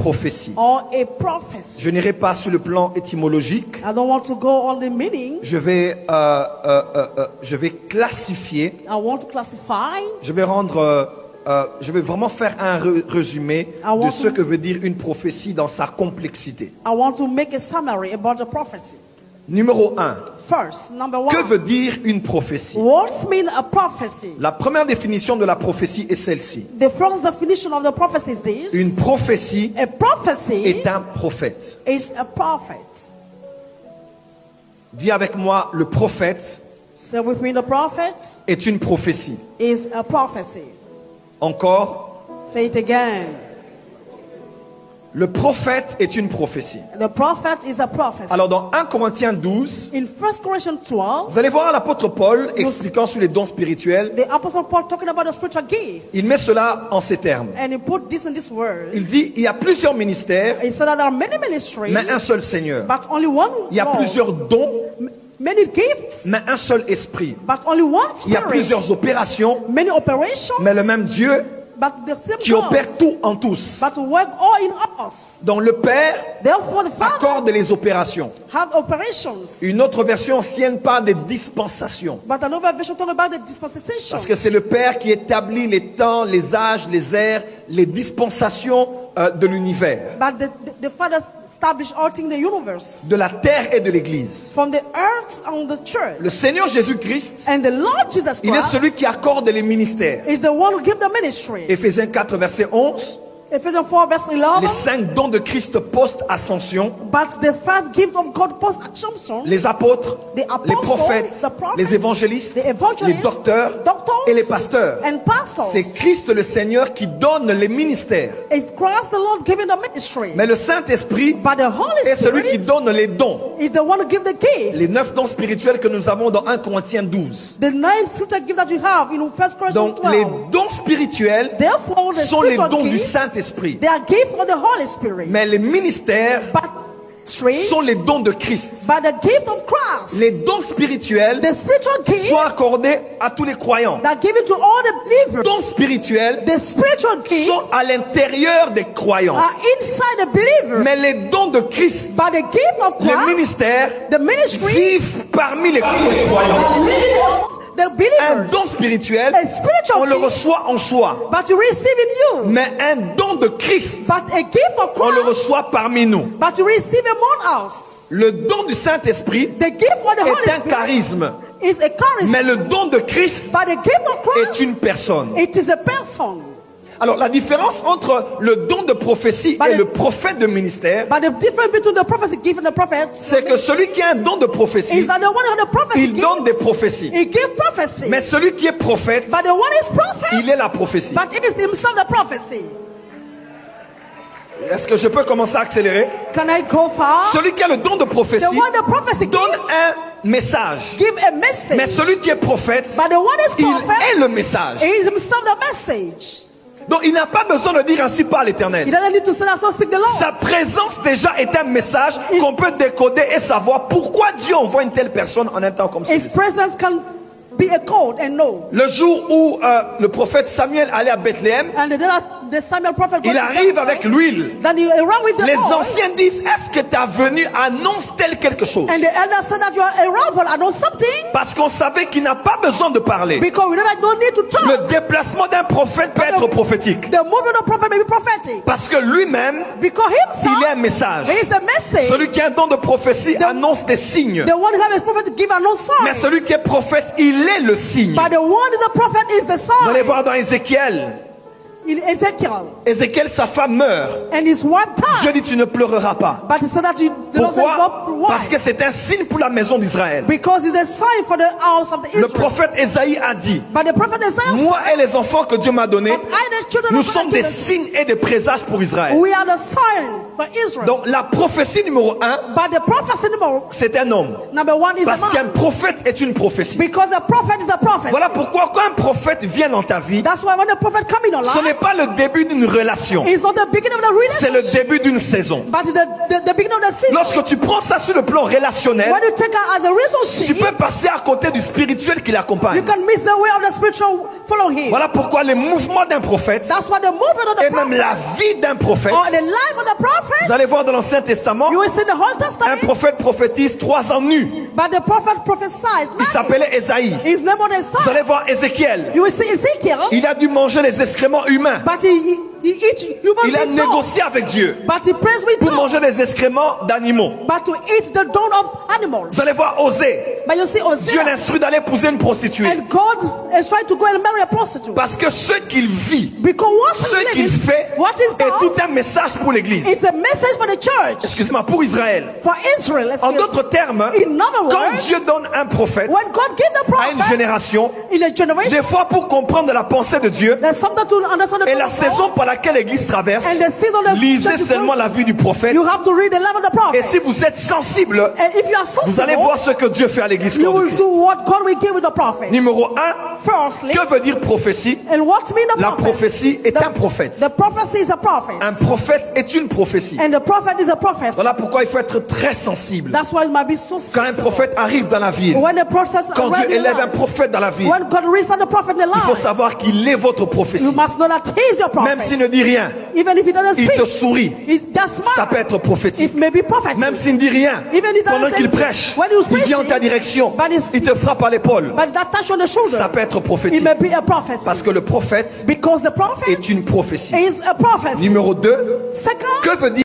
prophétie. or a prophecy. Je n'irai pas sur le plan étymologique. I don't want to go on the meaning. Je vais classifier. I want to classify. Je vais vraiment faire un résumé de ce que veut dire une prophétie dans sa complexité. I want to make a summary about a prophecy. Numéro 1. First, number one. Que veut dire une prophétie? What means a prophecy? La première définition de la prophétie est celle-ci. The first definition of the prophecy is this. Une prophétie A prophecy est un prophète. is a prophet. Dis avec moi, le prophète Say with me, the prophet est une prophétie. is a prophecy. Encore, Say it again. le prophète est une prophétie. The prophet is a prophecy. Alors dans 1 Corinthiens 12, In 1 Corinthians 12, vous allez voir l'apôtre Paul expliquant sur les dons spirituels. the Apostle Paul talking about the spiritual gift. Il met cela en ces termes. And he put this in this word. Il dit, il y a plusieurs ministères, He said that there are many ministries, mais un seul Seigneur. but only one Il y a Lord. plusieurs dons, Many gifts, mais un seul esprit. but only one Il y a spirit. plusieurs opérations, Many operations, mais le même Dieu but the same qui God, opère tout en tous. but work all in us. Donc le Père Therefore, the Father accorde les opérations. have operations. Une autre version ancienne parle des dispensations. But another version talk about the dispensation. Parce que c'est le Père qui établit les temps, les âges, les ères, les dispensations de l'univers, But the Father established all things in the universe, de la terre et de l'église. from the earth and the church. Le Seigneur Jésus-Christ, And the Lord Jesus il est Christ celui qui accorde les ministères. is the one who gives the ministry. Éphésiens 4, verset 11. Ephesians 4 verse 11. Les 5 dons de Christ post-ascension. But the 5 gifts of God post-assumption, Les apôtres, the les apostles, prophètes, the prophets, les évangélistes, the evangelists, les docteurs doctors, et les pasteurs. and pastors. C'est Christ le Seigneur qui donne les ministères. It's Christ the Lord giving the ministry. Mais le Saint-Esprit But the Holy est celui qui Spirit donne les dons. is the one who gives the gift. Les 9 dons spirituels que nous avons dans 1 Corinthiens 12. The 9 spiritual gifts that you have in 1 Corinthians Donc 12. les dons spirituels Therefore, the sont les spiritual dons du gifts, Saint-Esprit. they are gifts of the Holy Spirit. Mais les ministères But trees, sont les dons de Christ. but the gift of Christ, Les dons spirituels the spiritual gifts sont accordés à tous les croyants. that give it to all the Les believers. dons spirituels The spiritual gifts sont à l'intérieur des croyants. are inside the believer. Mais les dons de Christ, But the gift of les Christ, ministères, the ministry, vivent parmi les croyants. the Un believers, don spirituel, a spiritual on le gift, reçoit en soi. but you receive in you. Mais un don de Christ, But a gift of on le Christ, reçoit parmi nous. but you receive among us. Le don du Saint-Esprit The gift of the Holy est un Spirit charisme. is a charism. Mais le don de Christ But the gift of est Christ, une personne. it is a person. Alors la différence entre le don de prophétie et le prophète de ministère, But the difference between the prophecy gift and the prophet c'est que celui qui a un don de prophétie, is that the one who has the prophecy il donne des gift, prophéties. he gives prophecy. Mais celui qui est prophète, But the one is prophet, il est la prophétie. but it is himself the prophecy. Est-ce que je peux commencer à accélérer? Can I go far? Celui qui a le don de The prophétie one the prophecy donne gives, un message. give a message. Mais celui qui est prophète, But the one is il prophet, est le message. he is himself the message. Donc il n'a pas besoin de dire ainsi par He l'Éternel. doesn't need to say that, so speak the Lord. Sa présence déjà est un message qu'on peut décoder et savoir pourquoi Dieu envoie une telle personne en un temps comme His celui-ci. presence can be a code and know. Le jour où le prophète Samuel allait à Bethléem, And the day that the Samuel prophet il arrive avec l'huile. then he arrived with the Les oil. anciens disent, est-ce que ta venue annonce-t-elle quelque chose? And the elder said that your arrival, I know something, Parce qu'on savait qu'il n'a pas besoin de parler. because we know that you don't need to talk. Le déplacement d'un prophète peut être prophétique. The movement of prophet may be prophetic. Parce que lui-même, Because himself, il est un message. he is the message. Celui qui a un don de prophétie annonce des signes. The one who has a prophet to give a no Mais sign. celui qui est prophète, il est le signe. But the one who is a prophet is the Vous allez sign. voir dans Ézéchiel. In Ezekiel, Ézéchiel, sa femme meurt. and his wife Dieu died. dit, tu ne pleureras pas. But he said that the Lord said, Pourquoi? "Go, why?" Parce que c'est un signe pour la maison d'Israël. Because it's a sign for the house of the Le Israel. prophète Ésaïe a dit, But the prophet Isaiah moi et les enfants que Dieu m'a donnés, said, I, the children nous of God, sommes des signes et des présages pour Israël. we are the sign for Israel. Donc la prophétie numéro 1, But the prophecy c'est un homme. number one is a Parce qu'un man. prophète est une prophétie. Because a prophet is a prophet. Voilà pourquoi quand un prophète vient dans ta vie, That's why when the prophet come in your ce n'est n'est pas le début d'une relation. It's not the beginning of the C'est le relationship. début d'une saison. But it's the beginning of the season. Lorsque tu prends ça sur le plan relationnel, When you take it as a tu relationship, peux passer à côté du spirituel qui you l'accompagne. can miss the way of the spiritual follow him. Voilà pourquoi les mouvements d'un prophèt That's why the movement of the et même prophet la vie d'un prophète, or the life of the prophet, vous allez voir dans l'Ancien Testament, you will see the Old un Testament, prophète prophétise 3 ans nu. but the prophet prophesied. Il s'appelait Ésaïe. His name was the Vous son. allez voir Ézéchiel. You will see Ezekiel, Il a dû manger les excréments humains. but he eat human Il a being dogs. négocié avec Dieu But he prays with pour God, manger les excréments d'animaux. but to eat the dung of animals. Vous allez voir Osée. But you see Dieu Hosea, l'instruit d'aller épouser une prostituée. and God is trying to go and marry a prostitute. Parce que ce qu'il vit, Because ce what qu'il fait what is est tout God, un message pour l'église. it's a message for the church, Excusez-moi, pour Israël. for Israel. En d'autres termes, In other quand words, Dieu donne un prophète when God gave the à une prophet génération, in a generation, des fois pour comprendre la pensée de Dieu there's something to understand the et la thought of God, saison par laquelle l'église traverse, and the season of the lisez church is seulement going la vie du prophète. through. You have to read the life of the prophet. Et si vous êtes sensible, And if you are vous allez sensible, voir ce que Dieu fait à l'église you corps de will Christ. do what God will give with the prophet. Numéro 1, Firstly, que veut dire prophétie? and what mean the La prophet? prophétie est un prophète. The prophecy is a prophet. Un prophète est une prophétie. And the prophet is a prophet. Voilà pourquoi il faut être très sensible. That's why it might be so Quand un sensible. prophète arrive dans la ville, When the prophet quand Dieu élève un prophète dans la ville, when God raises the prophet in the il faut life, savoir qu'il est votre you prophétie. must know that he is your prophet. Même s'il ne dit rien, Even if he doesn't il speak, te sourit. it just Ça peut être prophétique. It may be prophetic. Même s'il ne dit rien, Even if he pendant doesn't qu'il say- prêche, when he's il vient en preaching, ta direction, but it's- il te frappe à l'épaule. But that touch on the shoulder, Ça peut être it prophétique. may be a prophecy. Parce que le prophète Because the prophet est une prophétie. is a prophecy. Numéro 2, Second, que veut dire